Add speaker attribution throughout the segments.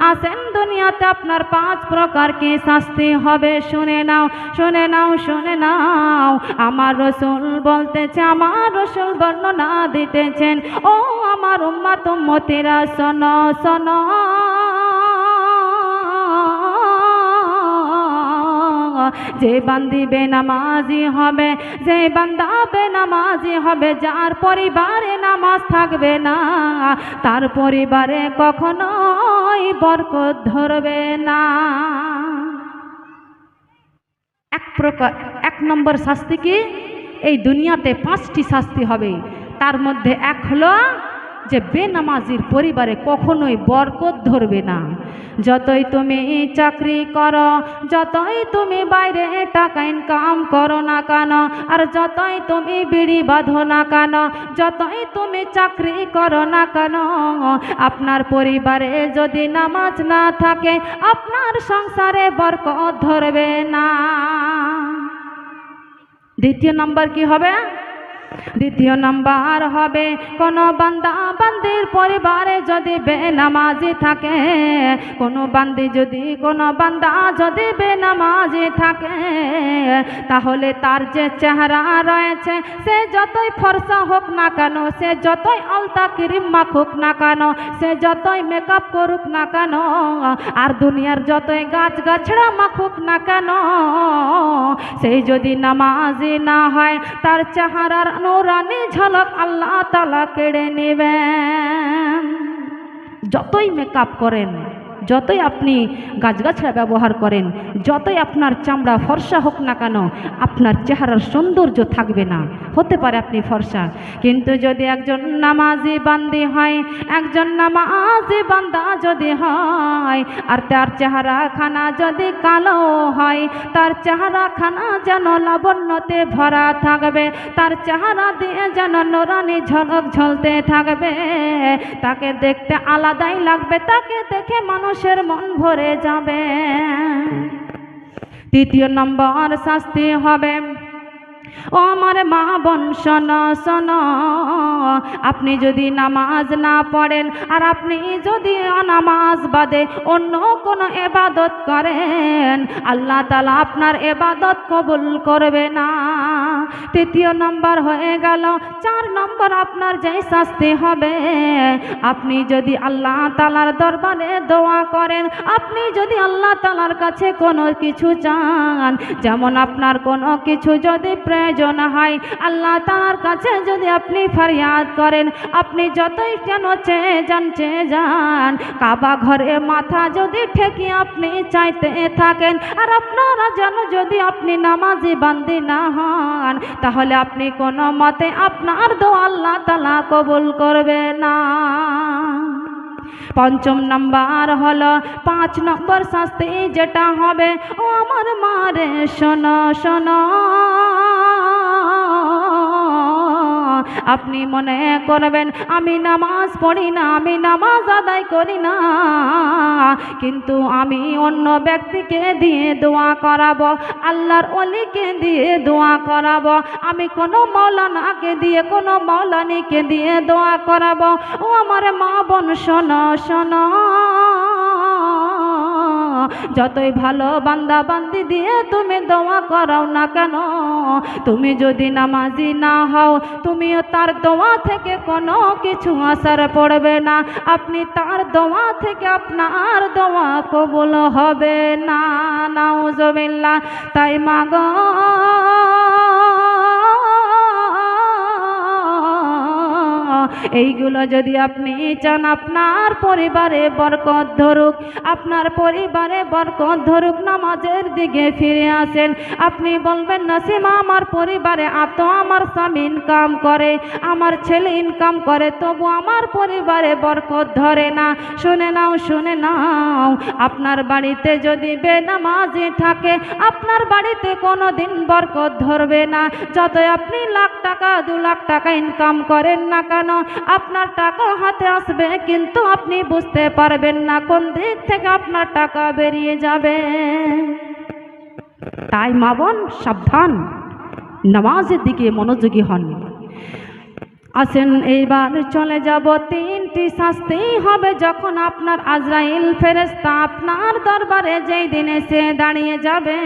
Speaker 1: আসেন দুনিয়াতে আপনার 5 প্রকার কি শাস্তি হবে শুনে নাও, শুনে নাও, শুনে নাও। আমার রাসূল বলতেছে, আমার রাসূল বর্ণনা দিতেছেন, ও আমার উম্মত উম্মতিরা শোনো শোনো। যে বান্দি বেনামাজি হবে, যে বান্দা বেনামাজি হবে, যার পরিবারে নামাজ থাকবে না, তার পরিবারে কখনোই বরকত ধরবে না। এক নম্বর শাস্তি কি? এই দুনিয়াতে 5টি শাস্তি হবে, তার মধ্যে এক হলো যে বেনামাজির পরিবারে কখনোই বরকত ধরবে না। যতই তুমি চাকরি করো, যতই তুমি বাইরে টাকা ইনকাম করো না কেন, আর যতই তুমি বিড়ি বাঁধো না কেন, যতই তুমি চাকরি করো না কেন, আপনার পরিবারে যদি নামাজ না থাকে, আপনার সংসারে বরকত ধরবে না। দ্বিতীয় নাম্বার কি হবে? দ্বিতীয় নাম্বার হবে, কোনো বান্দা বান্দির পরিবারে যদি বেনামাজি থাকে, কোনো বান্দা যদি বেনামাজি থাকে, তাহলে তার যে চেহারা রয়েছে, সে যতই ফর্সা হোক না কেন, সে যতই আলতা ক্রিম মাখুক না কেন, সে যতই মেকআপ করুক না কেন, আর দুনিয়ার যতই গাছগাছড়া মাখুক না কেন, সেই যদি নামাজি না হয়, তার চেহারার নূরানি ঝলক আল্লাহ তাআলা কেড়ে নেবেন। যতই মেকআপ করেন, যতই আপনি গাছগাছড়া ব্যবহার করেন, যতই আপনার চামড়া ফর্সা হোক না কেন, আপনার চেহারার সৌন্দর্য থাকবে না। হতে পারে আপনি ফর্সা, কিন্তু যদি একজন নামাজি বান্দি হয়, একজন নামাজি বান্দা যদি হয়, আর তার চেহারা খানা যদি কালো হয়, তার চেহারা খানা যেন লাবণ্যতে ভরা থাকবে, তার চেহারা দিয়ে যেন নূরানি ঝলক ঝলতে থাকবে, তাকে দেখতে আলাদাই লাগবে, তাকে দেখে মানুষের মন ভরে যাবে। তৃতীয় নম্বর শাস্তি হবে, ও আমার মা বোন শোনো শোনো, আপনি যদি নামাজ না পড়েন, আর আপনি যদি নামাজ বাদে অন্য কোনো ইবাদত করেন, আল্লাহ তাআলা আপনার ইবাদত কবুল করবে না। তৃতীয় নম্বর হয়ে গেল। 4 নম্বর আপনার যে শাস্তি হবে, আপনি যদি আল্লাহ তাআলার দরবারে দোয়া করেন, আপনি যদি আল্লাহ তাআলার কাছে কোনো কিছু চান, যেমন আপনার কোনো কিছু যদি প্রয়োজন হয়, আল্লাহ তাআলার কাছে যদি আপনি ফরিয়াদ করেন, আপনি যতই কেন চেয়ে যান, কাবা ঘরে মাথা যদি ঠেকিয়ে আপনি চাইতে থাকেন, আর আপনারা যেন যদি আপনি নামাজি বান্দি না হন, তাহলে আপনি কোনো মতে আপনার দোয়া আল্লাহ তাআলা কবুল করবে না। 5ম নাম্বার হলো, 5 নম্বর শাস্তি যেটা হবে, ও আমার মারে শোনো শোনো, আপনি মনে করবেন আমি নামাজ পড়ি না, আমি নামাজ আদায় করি না, কিন্তু আমি অন্য ব্যক্তিকে দিয়ে দোয়া করাবো, আল্লাহর ওলিকে দিয়ে দোয়া করাবো, আমি কোনো মাওলানাকে দিয়ে, কোনো মাওলানিকে দিয়ে দোয়া করাবো। ও আমার মা বোন শোনো শোনো, যতই ভালো বান্দা বান্দি দিয়ে তুমি দোয়া করাও না কেন, তুমি যদি নামাজি না হও, তুমিও তার দোয়া থেকে কোনো কিছু আসার পড়বে না, আপনি তার দোয়া থেকে আপনার দোয়া কবুল হবে না। নাউজুবিল্লাহ। তাই মাগো, এইগুলো যদি আপনি চান আপনার পরিবারে বরকত ধরুক, আপনার পরিবারে বরকত ধরুক, নামাজের দিকে ফিরে আসেন। আপনি বলবেন না, সীমা আমার পরিবারে এত, আমার স্বামী ইনকাম করে, আমার ছেলে ইনকাম করে, তবু আমার পরিবারে বরকত ধরে না। শুনে নাও, শুনে নাও, আপনার বাড়িতে যদি বেনামাজি থাকে, আপনার বাড়িতে কোনো দিন বরকত ধরবে না। যতই আপনি লাখ টাকা 2 লাখ টাকা ইনকাম করেন না কেন, আপনার টাকা হাতে আসবে, কিন্তু আপনি বুঝতে পারবেন না কোন দিক থেকে আপনার টাকা বেরিয়ে যাবে। তাই মা বোন সাবধান, নামাজের দিকে মনোযোগী হন। আসেন এইবার চলে যাব তিনটি শাস্তি হবে যখন আপনার আজরাইল ফেরেশতা আপনার দরবারে যেই দিন এসে দাঁড়িয়ে যাবে,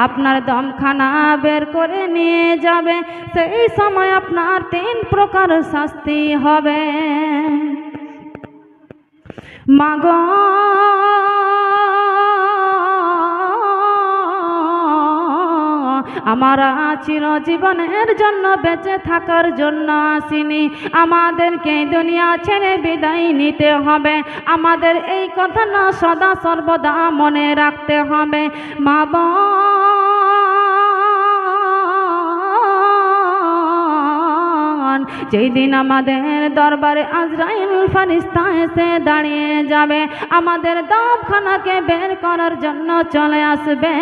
Speaker 1: আপনার দমখানা বের করে নিয়ে যাবে, সেই সময় আপনার তিন প্রকার শাস্তি হবে। মাগো আমরা চিরজীবনের জন্য বেঁচে থাকার জন্য আসিনি, আমাদেরকে দুনিয়া ছেড়ে বিদায় নিতে হবে। আমাদের এই কথা না সদা সর্বদা মনে রাখতে হবে। মা যেই দিন আমাদের দরবারে আজরাইল ফেরেশতা এসে দাঁড়িয়ে যাবে, আমাদের দমখানাকে বের করার জন্য চলে আসবে,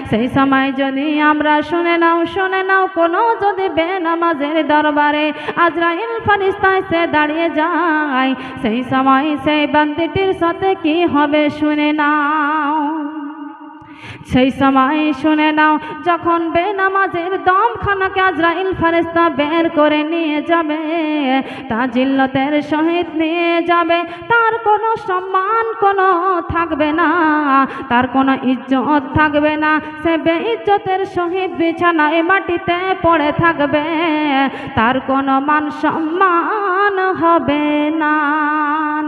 Speaker 1: সেই সময় যদি আমরা শুনে নাও কোনো যদি বেনামাজের দরবারে আজরাইল ফেরেশতা এসে দাঁড়িয়ে যায়, সেই সময় সেই বান্দিটির সাথে কি হবে শুনে নাও। সেই সময় শুনে নাও, যখন বেনামাজের দমখানাকে আজরাইল ফেরেশতা বের করে নিয়ে যাবে, তা জিল্লতের সহিত নিয়ে যাবে, তার কোনো সম্মান কোনো থাকবে না, তার কোনো ইজ্জত থাকবে না, সে বেইজ্জতের সহিত বিছানায় মাটিতে পড়ে থাকবে, তার কোনো মান সম্মান হবে না।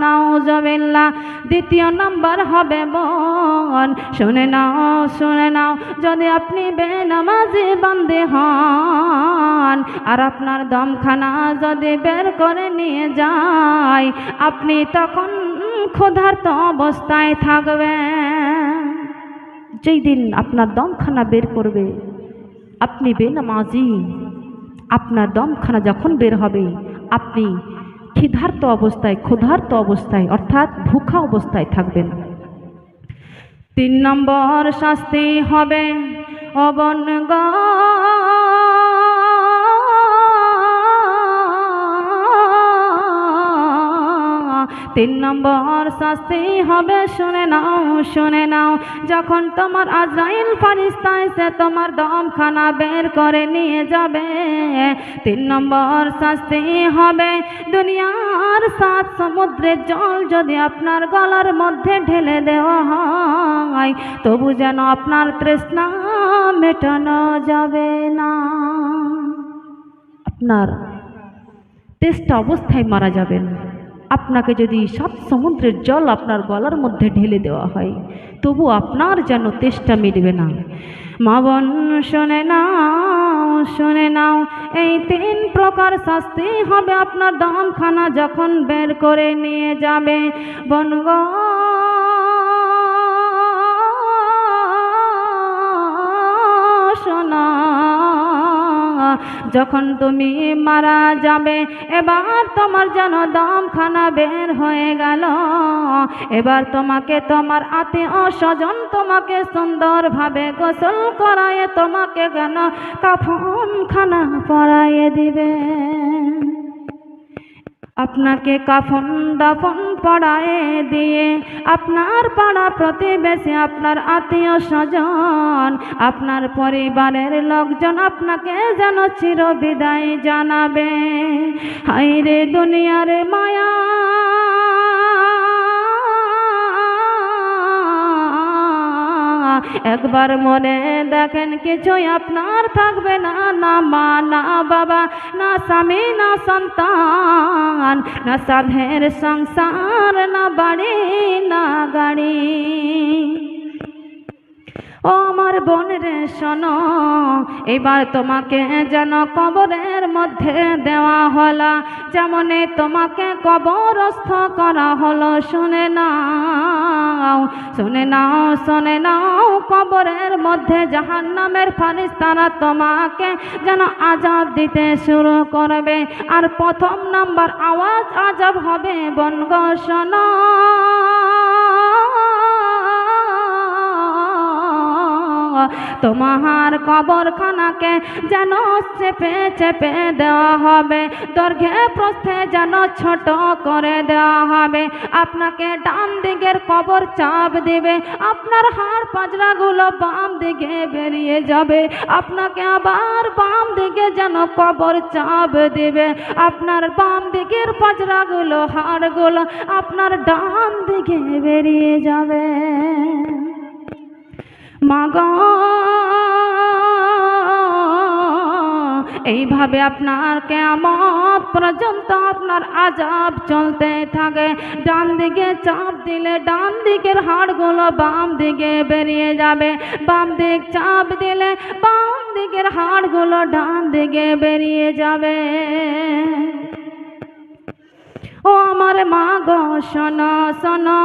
Speaker 1: নাউজুবিল্লাহ। দ্বিতীয় নম্বর হবে বোন, শুনে নাও, যদি আপনি বেনামাজি বান্দে হন আর আপনার দমখানা যদি বের করে নিয়ে যায়, আপনি তখন ক্ষুধার্ত অবস্থায় থাকবেন। যেই দিন আপনার দমখানা বের করবে, আপনি বেনামাজি, আপনার দমখানা যখন বের হবে, আপনি ক্ষুধার্ত অবস্থায় অর্থাৎ ভুখা অবস্থায় থাকবেন। 3 নম্বর শাস্তি হবে অবনগা। 3 নম্বর শাস্তি হবে, শুনে নাও, যখন তোমার আজরাইল ফেরেশতা এসে তোমার দমখানা বের করে নিয়ে যাবে, 3 নম্বর শাস্তি হবে, দুনিয়ার 7 সমুদ্রের জল যদি আপনার গলার মধ্যে ঢেলে দেওয়া হয়, তবু যেন আপনার তৃষ্ণা মেটানো যাবে না, আপনার তেষ্টা অবস্থায় মারা যাবেন। আপনাকে যদি 7 সমুদ্রের জল আপনার গলার মধ্যে ঢেলে দেওয়া হয়, তবু আপনার যেন তেষ্টা মিটবে না। মা বোন শুনে নাও, এই 3 প্রকার শাস্তি হবে আপনার দমখানা যখন বের করে নিয়ে যাবে। বনগো শোনা, যখন তুমি মারা যাবে, এবার তোমার যেন দমখানা বের হয়ে গেল, এবার তোমাকে তোমার আত্মীয় স্বজন তোমাকে সুন্দরভাবে গোসল করায়ে তোমাকে যেন কাফনখানা পরাইয়ে দিবে, আপনাকে কাফন দাফন পড়ায়ে দিয়ে আপনার পাড়া প্রতিবেশী, আপনার আত্মীয় স্বজন, আপনার পরিবারের লোকজন আপনাকে যেন চির বিদায় জানাবে। হায়রে দুনিয়ার মায়া, একবার মনে দেখেন, কিছুই আপনার থাকবে না, না মা না বাবা না স্বামী না সন্তান না সাধের সংসার না বাড়ি না গাড়ি। ও আমার বোন রে শোনো, এবার তোমাকে যেন কবরের মধ্যে দেওয়া হলো, যেমনে তোমাকে কবরস্থ করা হলো, শুনে নাও, কবরের মধ্যে জাহান্নামের ফেরেশতারা তোমাকে যেন আযাব দিতে শুরু করবে, আর 1 নম্বর আওয়াজ আযাব হবে বনগো শোনো, তোমার কবরখানাকে যেন চেপে চেপে দেওয়া হবে, দৈর্ঘ্যে প্রস্থে যেন ছোট করে দেওয়া হবে। আপনাকে ডান দিকের কবর চাপ দেবে, আপনার হাড় পাজরাগুলো বাম দিকে বেরিয়ে যাবে, আপনাকে আবার বাম দিকে যেন কবর চাপ দেবে, আপনার বাম দিকের পাজরাগুলো হাড়গুলো আপনার ডান দিকে বেরিয়ে যাবে। মাগো, এইভাবে আপনার কিয়ামত পর্যন্ত আপনার আযাব চলতে থাকে। ডান দিকে চাপ দিলে ডান দিকের হাড়গুলো বাম দিকে বেরিয়ে যাবে, বাম দিক চাপ দিলে বাম দিকের হাড়গুলো ডান দিকে বেরিয়ে যাবে। ও আমার মা গো, শোনো শোনো,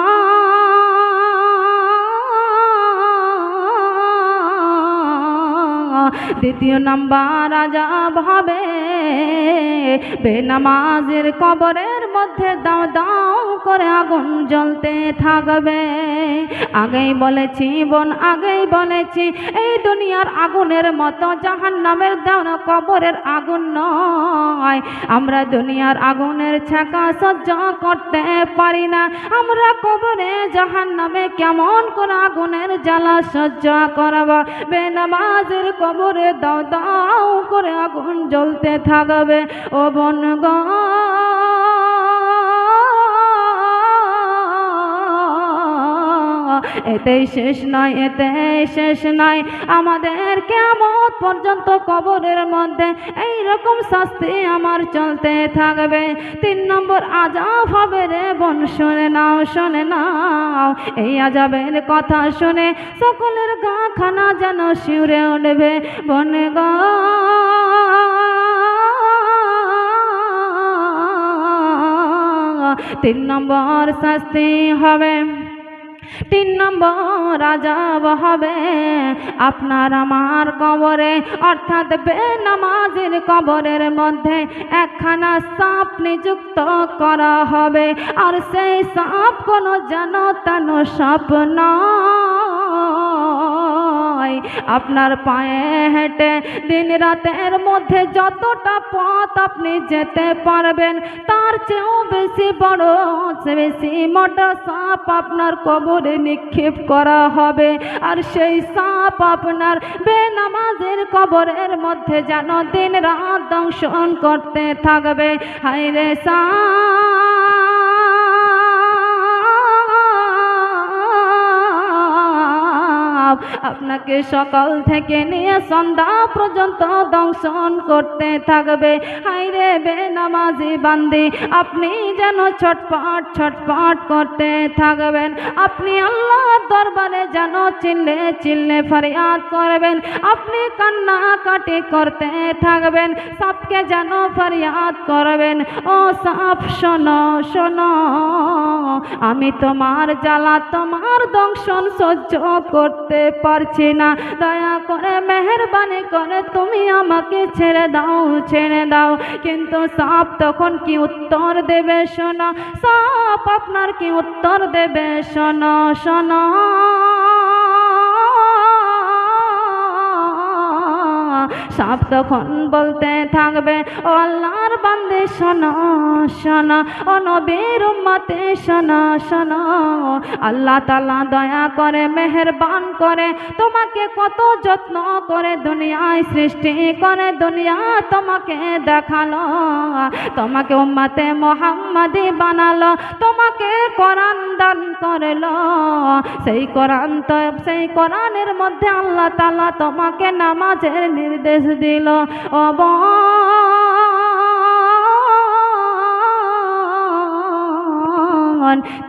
Speaker 1: দ্বিতীয় নাম্বার আযাব হবে বেনামাজের কবরের মধ্যে দাও দাও করে আগুন জ্বলতে থাকবে। আগেই বলেছি বোন, আগেই বলেছি, এই দুনিয়ার আগুনের মতো জাহান্নামের দাও কবরের আগুন নয়। আমরা দুনিয়ার আগুনের ছ্যাঁকা সহ্য করতে পারি না, আমরা কবরে জাহান্নামে কেমন করে আগুনের জ্বালা সহ্য করব। বেনামাজের কবরে দাও দাও করে আগুন জ্বলতে থাকবে। ও বোন গো, এতেই শেষ নয়, এতেই শেষ নয়, আমাদের কিয়ামত পর্যন্ত কবরের মধ্যে এই রকম শাস্তি আমার চলতে থাকবে। 3 নম্বর আযাব হবে রে বোন, শুনে নাও, শুনে নাও। এই আযাবের কথা শুনে সকলের গা খানা যেন শিউরে উঠবে। বোন গো, 3 নম্বর শাস্তি হবে, 3 নম্বর আযাব হবে আপনার আমার কবরে, অর্থাৎ বেনামাজের কবরের মধ্যে একখানা সাপ নিযুক্ত করা হবে। আর সেই সাপ কোনো যেন তেন সাপ নয়। আপনার পায়ে হেঁটে দিন রাতের মধ্যে যতটা পথ আপনি যেতে পারবেন তার চেয়েও বেশি বড়, বেশি মোটা সাপ আপনার কবরে নিক্ষেপ করা হবে। আর সেই সাপ আপনার বেনামাজের কবরের মধ্যে যেন দিন রাত দংশন করতে থাকবে। হায় রে আপনাকে সকাল থেকে নিয়ে সন্ধ্যা পর্যন্ত দংশন করতে থাকবে। হায়রে বেনামাজি বান্দি, আপনি যেন ছটপট ছটপট করতে থাকবেন। আপনি আল্লাহর দরবারে যেন চিল্লে চিল্লে ফরিয়াদ করবেন, আপনি কান্নাকাটি করতে থাকবেন, সাপকে যেন ফরিয়াদ করবেন, ও সাপ শোনো শোনো, আমি তোমার জ্বালা তোমার দংশন সহ্য করতে পারছি না, দয়া করে মেহেরবানি করে তুমি আমাকে ছেড়ে দাও, ছেড়ে দাও। কিন্তু সাপ তখন কি উত্তর দেবে শোনো, সাপ আপনার কি উত্তর দেবে শোনো শোনো। সাপ তখন বলতে থাকবে, ও আল্লাহর বান্দে শোনো শোনো, ও নবীর উম্মতে শোনো শোনো, আল্লাহ তাআলা দয়া করে মেহেরবান করে তোমাকে কত যত্ন করে দুনিয়ায় সৃষ্টি করে, দুনিয়া তোমাকে দেখালো, তোমাকে উম্মতে মুহাম্মাদি বানালো, তোমাকে কোরআন দান করলো। সেই কোরআন তো সেই কোরআনের মধ্যে আল্লাহ তাআলা তোমাকে নামাজের নির্দেশ দিল। ও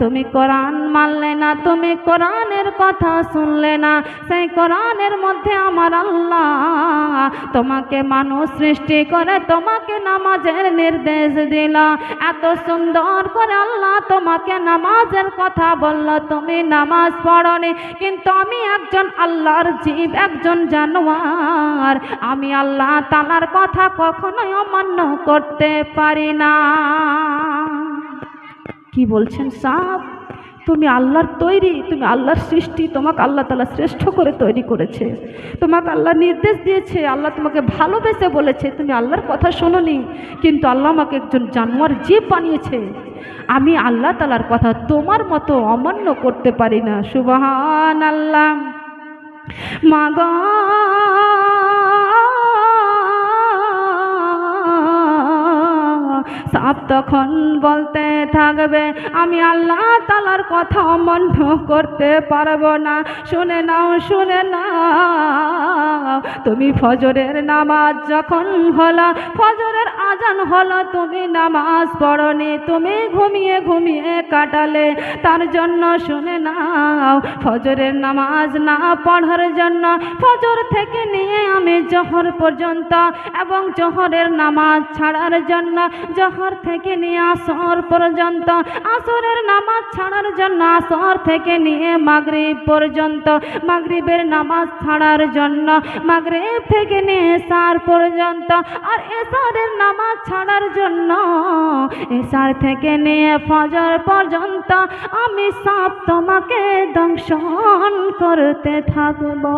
Speaker 1: তুমি কোরআন মানলে না, তুমি কোরআনের কথা শুনলে না। সেই কোরআনের মধ্যে আমার আল্লাহ তোমাকে মানুষ সৃষ্টি করে তোমাকে নামাজের নির্দেশ দিল। এত সুন্দর করে আল্লাহ তোমাকে নামাজের কথা বলল, তুমি নামাজ পড়নি। কিন্তু আমি একজন আল্লাহর জীব, একজন জানোয়ার, আমি আল্লাহ তাআলার কথা কখনোই অমান্য করতে পারি না। কি বলছেন সাপ? তুমি আল্লাহর তৈরি, তুমি আল্লাহর সৃষ্টি, তোমাকে আল্লাহ তাআলা শ্রেষ্ঠ করে তৈরি করেছে, তোমাকে আল্লাহ নির্দেশ দিয়েছে, আল্লাহ তোমাকে ভালোবেসে বলেছে, তুমি আল্লাহর কথা শোনোনি, কিন্তু আল্লাহ আমাকে একজন জানোয়ার জীব বানিয়েছে, আমি আল্লাহ তাআলার কথা তোমার মতো অমান্য করতে পারি না। সুবহানাল্লাহ। মা গো সাপ তখন বলতে থাকবে, আমি আল্লাহ তাআলার কথা অমান্য করতে পারবো না। শুনে নাও, শুনে নাও, তুমি ফজরের নামাজ যখন হলো, ফজরের আজান হলো, তুমি নামাজ পড়নি, তুমি ঘুমিয়ে ঘুমিয়ে কাটালে, তার জন্য শুনে নাও, ফজরের নামাজ না পড়ার জন্য ফজর থেকে নিয়ে আমি জোহর পর্যন্ত, এবং জোহরের নামাজ ছাড়ার জন্য জোহর থেকে নিয়ে আসর পর্যন্ত, আসরের নামাজ ছাড়ার জন্য আসর থেকে নিয়ে মাগরিব পর্যন্ত, মাগরিবের নামাজ ছাড়ার জন্য মাগরিব থেকে নিয়ে এশার পর্যন্ত, আর এশারের নামাজ ছাড়ার জন্য এশার থেকে নিয়ে ফজর পর্যন্ত আমি সব তোমাকে দংশন করতে থাকবো।